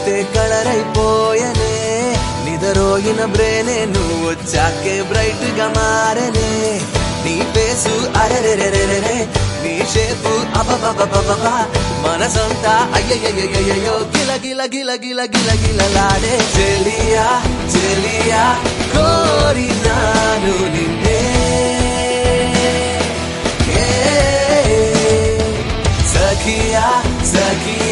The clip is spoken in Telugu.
చూస్తే కలర్ అయిపోయనే నిదరోగిన బ్రేనే నువ్వు వచ్చాకే బ్రైట్ గా మారనే నీ పేసు అరెరెరెరెరే నీ షేపు అబబబబబా మనసంతా అయ్యయ్యయ్యయ్యో గిల గిల గిల గిల గిల గిలలాడే చెలియా చెలియా కోరినాను నిన్నే సఖియా సఖియా